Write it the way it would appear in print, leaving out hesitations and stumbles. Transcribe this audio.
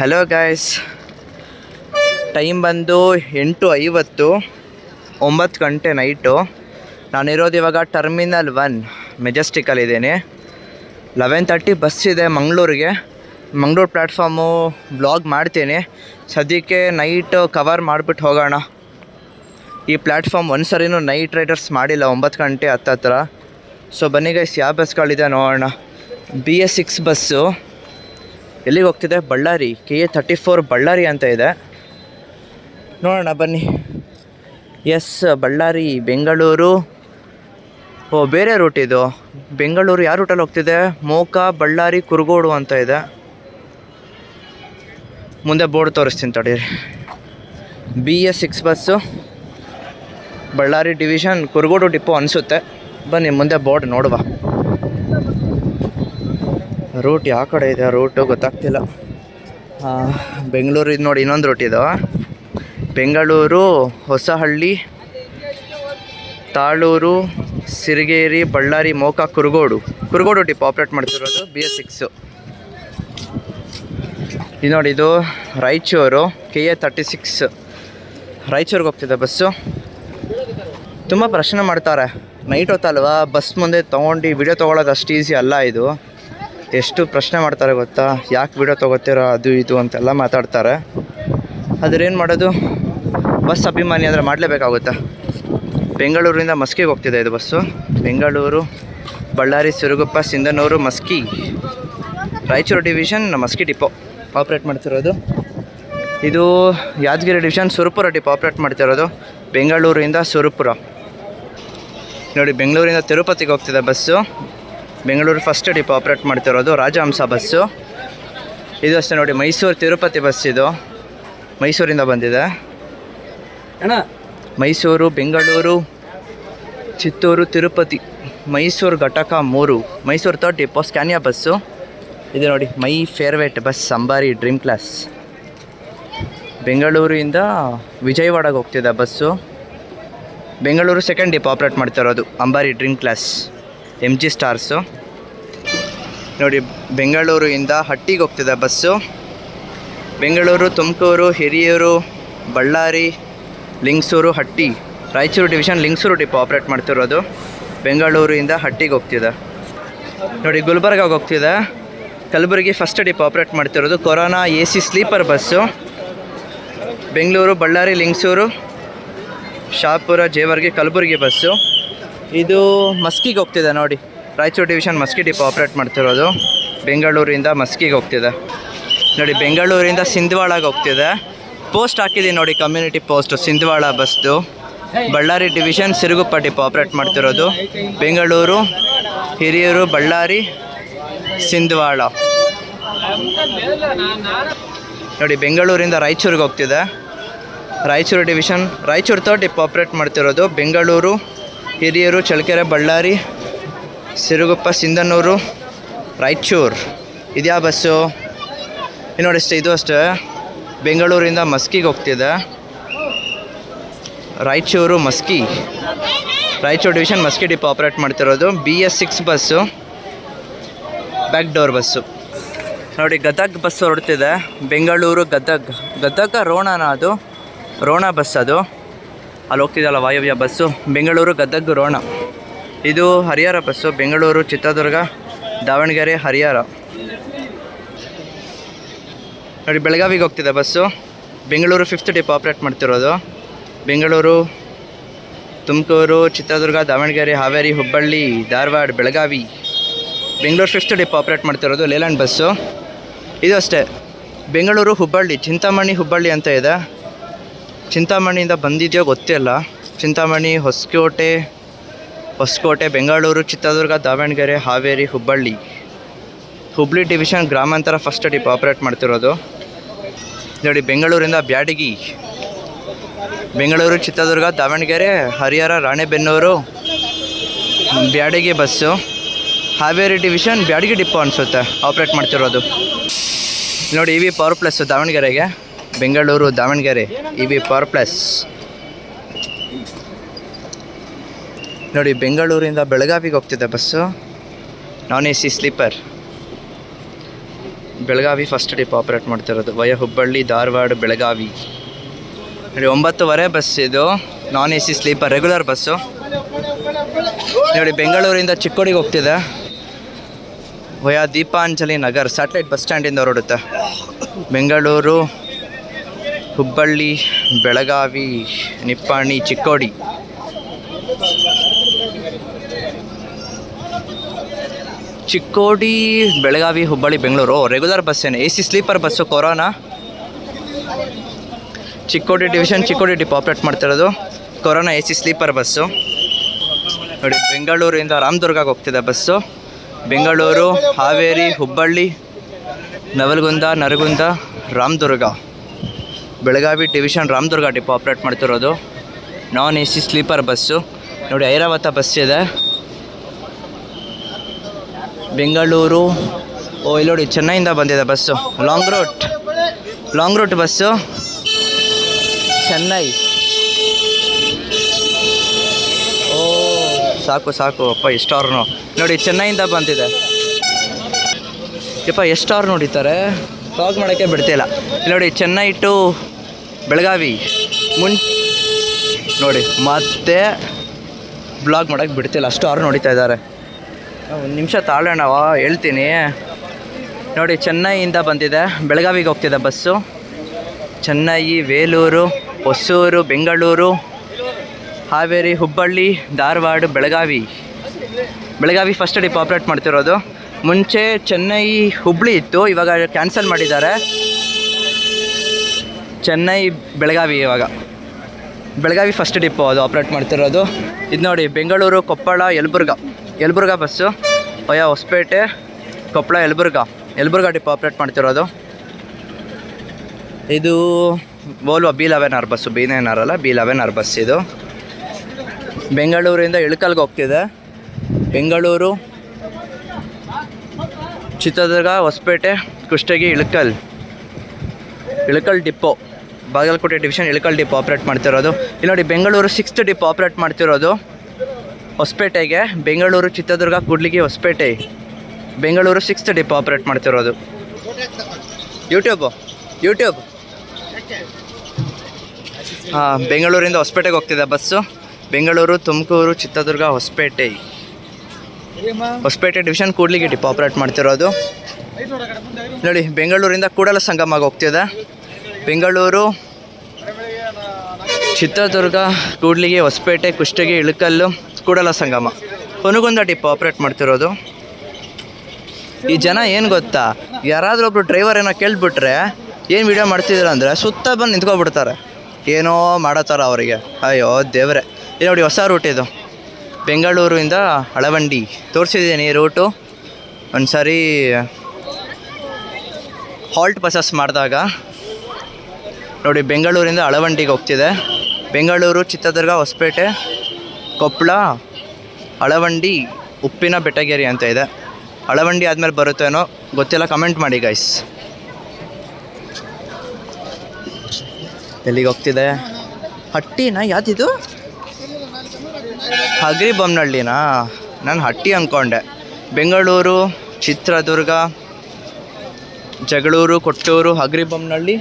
Hello guys, time ಬಂದು 8:50, 9 ಗಂಟೆ night. ನಾನಿರೋದು ಇವಾಗ ಟರ್ಮಿನಲ್ 1 ಮೆಜೆಸ್ಟಿಕಲ್ಲಿದ್ದೀನಿ. 11:30 ಬಸ್ ಇದೆ ಮಂಗಳೂರಿಗೆ. ಮಂಗಳೂರು ಪ್ಲ್ಯಾಟ್ಫಾರ್ಮು ವ್ಲಾಗ್ ಮಾಡ್ತೀನಿ. ಸದ್ಯಕ್ಕೆ ನೈಟ್ ಕವರ್ ಮಾಡಿಬಿಟ್ಟು ಹೋಗೋಣ. ಈ ಪ್ಲ್ಯಾಟ್ಫಾರ್ಮ್ ಒಂದು ಸರಿನೂ ನೈಟ್ ರೈಡರ್ಸ್ ಮಾಡಿಲ್ಲ 9 ಗಂಟೆ ಹತ್ತತ್ರ. ಸೊ ಬನ್ನಿ ಗೈಸ್, ಯಾವ ಬಸ್ಗಳಿದೆ ನೋಡೋಣ. BS6 ಬಸ್ಸು ಎಲ್ಲಿಗೆ ಹೋಗ್ತಿದೆ? ಬಳ್ಳಾರಿ. KA34 ಬಳ್ಳಾರಿ ಅಂತ ಇದೆ, ನೋಡೋಣ ಬನ್ನಿ. ಎಸ್, ಬಳ್ಳಾರಿ, ಬೆಂಗಳೂರು. ಬೇರೆ ರೂಟ್ ಇದು. ಬೆಂಗಳೂರು ಯಾವ ರೂಟಲ್ಲಿ ಹೋಗ್ತಿದೆ? ಮೋಕ, ಬಳ್ಳಾರಿ, ಕುರುಗೋಡು ಅಂತ ಇದೆ. ಮುಂದೆ ಬೋರ್ಡ್ ತೋರಿಸ್ತೀನಿ ತಡೀರಿ. BS6 bus Ballari division, Kurugodu depot ಅನಿಸುತ್ತೆ. ಬನ್ನಿ ಮುಂದೆ ಬೋರ್ಡ್ ನೋಡುವ. ರೂಟ್ ಯಾವ ಕಡೆ ಇದೆ? ರೂಟು ಗೊತ್ತಾಗ್ತಿಲ್ಲ. ಬೆಂಗಳೂರು ಇದು ನೋಡಿ, ಇನ್ನೊಂದು ರೂಟ್ ಇದು. ಬೆಂಗಳೂರು, ಹೊಸಹಳ್ಳಿ, ತಾಳೂರು, ಸಿರಿಗೇರಿ, ಬಳ್ಳಾರಿ, ಮೋಕ, ಕುರುಗೋಡು ಡಿಪೋ ಆಪ್ರೇಟ್ ಮಾಡ್ತಿರೋದು BS6. ಇದು ನೋಡಿ, ಇದು ರಾಯಚೂರು, KA36 ರಾಯಚೂರಿಗೆ ಹೋಗ್ತಿದೆ ಬಸ್ಸು. ತುಂಬ ಪ್ರಶ್ನೆ ಮಾಡ್ತಾರೆ, ನೈಟ್ ಹೊತ್ತಲ್ವಾ ಬಸ್ ಮುಂದೆ ತೊಗೊಂಡು ವಿಡಿಯೋ ತೊಗೊಳೋದು ಅಷ್ಟು ಈಸಿ ಅಲ್ಲ ಇದು. ಎಷ್ಟು ಪ್ರಶ್ನೆ ಮಾಡ್ತಾರೆ ಗೊತ್ತಾ? ಯಾಕೆ ವಿಡಿಯೋ ತೊಗೋತೀರೋ ಅದು ಇದು ಅಂತೆಲ್ಲ ಮಾತಾಡ್ತಾರೆ. ಅದ್ರೇನು ಮಾಡೋದು, ಬಸ್ ಅಭಿಮಾನಿ ಅಂದರೆ ಮಾಡಲೇಬೇಕಾಗುತ್ತೆ. ಬೆಂಗಳೂರಿಂದ ಮಸ್ಕಿಗೆ ಹೋಗ್ತಿದೆ ಇದು bus. Bengaluru, Ballari, Siruguppa, Sindhanur, Maski, Raichur division Maski depot operate ಮಾಡ್ತಿರೋದು. ಇದು Yadgir division Surapura depot operate ಮಾಡ್ತಿರೋದು. ಬೆಂಗಳೂರಿಂದ ಸುರಪುರ. ನೋಡಿ, ಬೆಂಗಳೂರಿಂದ ತಿರುಪತಿಗೆ ಹೋಗ್ತಿದೆ bus. Bengaluru first depot operate ಮಾಡ್ತಿರೋದು ರಾಜಹಂಸ ಬಸ್ಸು. ಇದು ಅಷ್ಟೇ ನೋಡಿ, ಮೈಸೂರು ತಿರುಪತಿ ಬಸ್ ಇದು. ಮೈಸೂರಿಂದ ಬಂದಿದೆ. ಮೈಸೂರು, ಬೆಂಗಳೂರು, ಚಿತ್ತೂರು, ತಿರುಪತಿ, ಮೈಸೂರು ಘಟಕ 3. Mysuru third depot Scania bus. ಇದು ನೋಡಿ, ಮೈ ಫೇರ್ವೇಟ್ ಬಸ್ ಅಂಬಾರಿ ಡ್ರೀಮ್ ಕ್ಲಾಸ್. ಬೆಂಗಳೂರಿಂದ ವಿಜಯವಾಡಗೆ ಹೋಗ್ತಿದೆ bus. Bengaluru second depot operate ಮಾಡ್ತಿರೋದು ಅಂಬಾರಿ ಡ್ರೀಮ್ ಕ್ಲಾಸ್ MG ಸ್ಟಾರ್ಸು. ನೋಡಿ, ಬೆಂಗಳೂರಿಂದ ಹಟ್ಟಿಗೆ ಹೋಗ್ತಿದೆ bus. Bengaluru, Tumakuru, Hiriyur, Ballari, Lingsugur, Hatti, Raichur division Lingsugur depot operate ಮಾಡ್ತಿರೋದು. ಬೆಂಗಳೂರಿಂದ ಹಟ್ಟಿಗೆ ಹೋಗ್ತಿದೆ. ನೋಡಿ, ಗುಲ್ಬರ್ಗಾಗೆ ಹೋಗ್ತಿದೆ. ಕಲಬುರಗಿ ಫಸ್ಟ್ ಡಿಪೋ ಆಪ್ರೇಟ್ ಮಾಡ್ತಿರೋದು Corona AC sleeper bus. Bengaluru, Ballari, Lingsugur, Shahapur, Jevargi, Kalaburagi bus. ಇದು ಮಸ್ಕಿಗೆ ಹೋಗ್ತಿದೆ ನೋಡಿ, Raichur division Maski depot operate ಮಾಡ್ತಿರೋದು. ಬೆಂಗಳೂರಿಂದ ಮಸ್ಕಿಗೆ ಹೋಗ್ತಿದೆ. ನೋಡಿ, ಬೆಂಗಳೂರಿಂದ ಸಿಂಧವಾಳಗೆ ಹೋಗ್ತಿದೆ. ಪೋಸ್ಟ್ ಹಾಕಿದ್ದೀನಿ ನೋಡಿ, ಕಮ್ಯುನಿಟಿ ಪೋಸ್ಟು ಸಿಂಧವಾಳ ಬಸ್ದು. Ballari division Siruguppa depot operate ಮಾಡ್ತಿರೋದು. ಬೆಂಗಳೂರು, ಹಿರಿಯೂರು, ಬಳ್ಳಾರಿ, ಸಿಂಧವಾಳ. ನೋಡಿ, ಬೆಂಗಳೂರಿಂದ ರಾಯಚೂರಿಗೆ ಹೋಗ್ತಿದೆ. Raichur division Raichur third depot operate ಮಾಡ್ತಿರೋದು. ಬೆಂಗಳೂರು, ಹಿರಿಯೂರು, ಚಳ್ಳಕೆರೆ, ಬಳ್ಳಾರಿ, ಸಿರುಗುಪ್ಪ, ಸಿಂಧನೂರು, ರಾಯಚೂರು. ಇದ್ಯಾವ ಬಸ್ಸು? ನೋಡಿ ಅಷ್ಟೇ, ಇದು ಅಷ್ಟೇ. ಬೆಂಗಳೂರಿಂದ ಮಸ್ಕಿಗೆ ಹೋಗ್ತಿದೆ. Raichur, Maski, Raichur division Maski depot operate ಮಾಡ್ತಿರೋದು. BS6 bus, back door bus. ನೋಡಿ, ಗದಗ್ ಬಸ್ ಹೊರಡ್ತಿದೆ. ಬೆಂಗಳೂರು, ಗದಗ ರೋಣನ, ಅದು ರೋಣ ಬಸ್. ಅದು ಅಲ್ಲಿ ಹೋಗ್ತಿದ್ದಲ್ಲ ವಾಯವ್ಯ ಬಸ್ಸು. ಬೆಂಗಳೂರು, ಗದಗ, ರೋಣ. ಇದು ಹರಿಹರ ಬಸ್ಸು. ಬೆಂಗಳೂರು, ಚಿತ್ರದುರ್ಗ, ದಾವಣಗೆರೆ, ಹರಿಹರ. ನೋಡಿ, ಬೆಳಗಾವಿಗೆ ಹೋಗ್ತಿದೆ bus. Bengaluru fifth depot operate ಮಾಡ್ತಿರೋದು. Bengaluru, Tumakuru, Chitradurga, Davanagere, Haveri, Hubballi, Dharwad, Belagavi. Bengaluru fifth depot operate ಮಾಡ್ತಿರೋದು ಲೇಲ್ಯಾಂಡ್ ಬಸ್ಸು. ಇದು ಅಷ್ಟೇ, ಬೆಂಗಳೂರು, ಹುಬ್ಬಳ್ಳಿ, ಚಿಂತಾಮಣಿ, ಹುಬ್ಬಳ್ಳಿ ಅಂತ ಇದೆ. ಚಿಂತಾಮಣಿಯಿಂದ ಬಂದಿದೆಯೋ ಗೊತ್ತಿಲ್ಲ. ಚಿಂತಾಮಣಿ, ಹೊಸಕೋಟೆ, ಬೆಂಗಳೂರು, ಚಿತ್ರದುರ್ಗ, ದಾವಣಗೆರೆ, ಹಾವೇರಿ, ಹುಬ್ಬಳ್ಳಿ ಡಿವಿಷನ್ ಗ್ರಾಮಾಂತರ ಫಸ್ಟ್ ಡಿಪೋ ಆಪ್ರೇಟ್ ಮಾಡ್ತಿರೋದು. ನೋಡಿ, ಬೆಂಗಳೂರಿಂದ Byadagi, Bengaluru, Chitradurga, Davanagere, Harihara, Ranebennur, Byadagi bus. Haveri division Byadagi depot ಅನಿಸುತ್ತೆ ಆಪ್ರೇಟ್ ಮಾಡ್ತಿರೋದು. ನೋಡಿ, EV ಪವರ್ ಪ್ಲಸ್ ದಾವಣಗೆರೆಗೆ. Bengaluru, Davanagere, EV power plus. ನೋಡಿ, ಬೆಂಗಳೂರಿಂದ ಬೆಳಗಾವಿಗೆ ಹೋಗ್ತಿದೆ bus, non AC sleeper. Belagavi first depot operate ಮಾಡ್ತಿರೋದು ವಯ ಹುಬ್ಬಳ್ಳಿ ಧಾರವಾಡ ಬೆಳಗಾವಿ. ನೋಡಿ 9:15 ಬಸ್ ಇದು, non AC sleeper regular bus. ನೋಡಿ ಬೆಂಗಳೂರಿಂದ ಚಿಕ್ಕೋಡಿಗೆ ಹೋಗ್ತಿದೆ via Deepanjali Nagar satellite bus ಸ್ಟ್ಯಾಂಡಿಂದ ಹೊರಡುತ್ತೆ. ಬೆಂಗಳೂರು ಹುಬ್ಬಳ್ಳಿ ಬೆಳಗಾವಿ ನಿಪ್ಪಾಣಿ ಚಿಕ್ಕೋಡಿ. ಚಿಕ್ಕೋಡಿ ಬೆಳಗಾವಿ ಹುಬ್ಬಳ್ಳಿ ಬೆಂಗಳೂರು ರೆಗ್ಯುಲರ್ ಬಸ್ಸೇನೆ, AC sleeper bus Corona. Chikkodi division Chikkodi depot operate ಮಾಡ್ತಿರೋದು ಕೊರೋನಾ AC ಸ್ಲೀಪರ್ ಬಸ್ಸು. ನೋಡಿ ಬೆಂಗಳೂರಿಂದ ರಾಮದುರ್ಗಕ್ಕೆ ಹೋಗ್ತಿದೆ bus. Bengaluru Haveri Hubballi Navalgund Naragund Ramdurg. Belagavi division Ramdurg depot operate ಮಾಡ್ತಿರೋದು ನಾನ್ AC ಸ್ಲೀಪರ್ ಬಸ್ಸು. ನೋಡಿ ಐರಾವತ ಬಸ್ ಇದೆ. ಬೆಂಗಳೂರು ಇಲ್ಲಿ ನೋಡಿ ಚೆನ್ನೈಯಿಂದ ಬಂದಿದೆ bus, long route bus Chennai. ಸಾಕು ಅಪ್ಪ ಎಷ್ಟು ಅವರ್ನು ನೋಡಿ ಚೆನ್ನೈಯಿಂದ ಬಂದಿದೆ. ಯಪ್ಪ ಎಷ್ಟು ಅವ್ರು ನೋಡಿತಾರೆ, ವ್ಲಾಗ್ ಮಾಡೋಕ್ಕೆ ಬಿಡ್ತಿಲ್ಲ. ಇಲ್ಲಿ ನೋಡಿ ಚೆನ್ನೈ ಟು ಬೆಳಗಾವಿ ನೋಡಿ ಮತ್ತೆ ಬ್ಲಾಗ್ ಮಾಡೋಕ್ಕೆ ಬಿಡ್ತಿಲ್ಲ, ಅಷ್ಟು ಅವ್ರು ನೋಡಿತಾ ಇದ್ದಾರೆ. ಒಂದು ನಿಮಿಷ ತಾಳೋಣ ಹೇಳ್ತೀನಿ. ನೋಡಿ ಚೆನ್ನೈಯಿಂದ ಬಂದಿದೆ, ಬೆಳಗಾವಿಗೆ ಹೋಗ್ತಿದೆ bus. Chennai, Velur, Hosur, Bengaluru, Haveri, Hubballi, Dharwad, Belagavi first depot operate ಮಾಡ್ತಿರೋದು. ಮುಂಚೆ ಚೆನ್ನೈ ಹುಬ್ಬಳ್ಳಿ ಇತ್ತು, ಇವಾಗ ಕ್ಯಾನ್ಸಲ್ ಮಾಡಿದ್ದಾರೆ. ಚೆನ್ನೈ ಬೆಳಗಾವಿ, ಇವಾಗ ಬೆಳಗಾವಿ ಫಸ್ಟ್ ಡಿಪೋ ಅದು ಆಪ್ರೇಟ್ ಮಾಡ್ತಿರೋದು. ಇದು ನೋಡಿ ಬೆಂಗಳೂರು ಕೊಪ್ಪಳ ಯಲಬುರ್ಗಾ ಬಸ್ಸು ವಯ ಹೊಸಪೇಟೆ ಕೊಪ್ಪಳ ಯಲಬುರ್ಗಾ ಡಿಪೋ ಆಪ್ರೇಟ್ ಮಾಡ್ತಿರೋದು. ಇದು ವೋಲ್ವೋ B11R ಬಸ್ಸು, B9R ಅಲ್ಲ B11R ಬಸ್ ಇದು. ಬೆಂಗಳೂರಿಂದ ಇಳಕಲ್ಗೆ ಹೋಗ್ತಿದೆ. Bengaluru, Chitradurga, Hosapete, Kushtagi, Ilkal depot Bagalkot division Ilkal depot operate ಮಾಡ್ತಿರೋದು. ಇಲ್ಲಿ ನೋಡಿ ಬೆಂಗಳೂರು 6th ಡಿಪೋ ಆಪ್ರೇಟ್ ಮಾಡ್ತಿರೋದು ಹೊಸಪೇಟೆಗೆ. Bengaluru, Chitradurga, Kudligi, Hosapete, Bengaluru 6th depot operate ಮಾಡ್ತಿರೋದು. ಯೂಟ್ಯೂಬ್ ಬೆಂಗಳೂರಿಂದ ಹೊಸಪೇಟೆಗೆ ಹೋಗ್ತಿದೆ bus. Bengaluru, Tumakuru, Chitradurga, Hosapete division Kudligi depot operate ಮಾಡ್ತಿರೋದು. ನೋಡಿ ಬೆಂಗಳೂರಿಂದ ಕೂಡಲ ಸಂಗಮಗೆ ಹೋಗ್ತಿದೆ. ಬೆಂಗಳೂರು, ಚಿತ್ರದುರ್ಗ, ಕೂಡ್ಲಿಗಿ, ಹೊಸಪೇಟೆ, ಕುಷ್ಟಗಿ, ಇಳಕಲ್ಲು, ಕೂಡಲ ಸಂಗಮ, ಹುನಗುಂದ ಡಿಪೋ ಆಪ್ರೇಟ್ ಮಾಡ್ತಿರೋದು. ಈ ಜನ ಏನು ಗೊತ್ತಾ, ಯಾರಾದರೂ ಒಬ್ಬರು ಡ್ರೈವರ್ ಏನೋ ಕೇಳಿಬಿಟ್ರೆ ಏನು ವೀಡಿಯೋ ಮಾಡ್ತಿದ್ದೀರ ಅಂದರೆ ಸುತ್ತ ಬಂದು ನಿಂತ್ಕೊಬಿಡ್ತಾರೆ, ಏನೋ ಮಾಡತ್ತಾರ ಅವರಿಗೆ. ಅಯ್ಯೋ ದೇವರೇ. ಇಲ್ಲಿ ನೋಡಿ ಹೊಸ ರೂಟ್ ಇದು, ಬೆಂಗಳೂರಿಂದ ಅಳವಂಡಿ ತೋರಿಸಿದ್ದೀನಿ ರೂಟು. ಒಂದು ಸಾರಿ ಹಾಲ್ಟ್ ಬಸ್ಸಸ್ ಮಾಡಿದಾಗ ನೋಡಿ ಬೆಂಗಳೂರಿಂದ ಅಳವಂಡಿಗೆ ಹೋಗ್ತಿದೆ. ಬೆಂಗಳೂರು, ಚಿತ್ರದುರ್ಗ, ಹೊಸಪೇಟೆ, ಕೊಪ್ಪಳ, ಅಳವಂಡಿ, ಉಪ್ಪಿನ ಬೆಟ್ಟಗೇರಿ ಅಂತ ಇದೆ. ಅಳವಂಡಿ ಆದಮೇಲೆ ಬರುತ್ತೇನೋ ಗೊತ್ತಿಲ್ಲ, ಕಮೆಂಟ್ ಮಾಡಿ ಗೈಸ್. ಎಲ್ಲಿಗೆ ಹೋಗ್ತಿದೆ? ಹಟ್ಟಿನಾ? ಯಾವ್ದಿದು? ಹಗರಿಬೊಮ್ಮನಹಳ್ಳಿನಾ? ನಾನು ಹಟ್ಟಿ ಅಂದ್ಕೊಂಡೆ. ಬೆಂಗಳೂರು, ಚಿತ್ರದುರ್ಗ, ಜಗಳೂರು, ಕೊಟ್ಟೂರು, ಹಗರಿಬೊಮ್ಮನಹಳ್ಳಿ,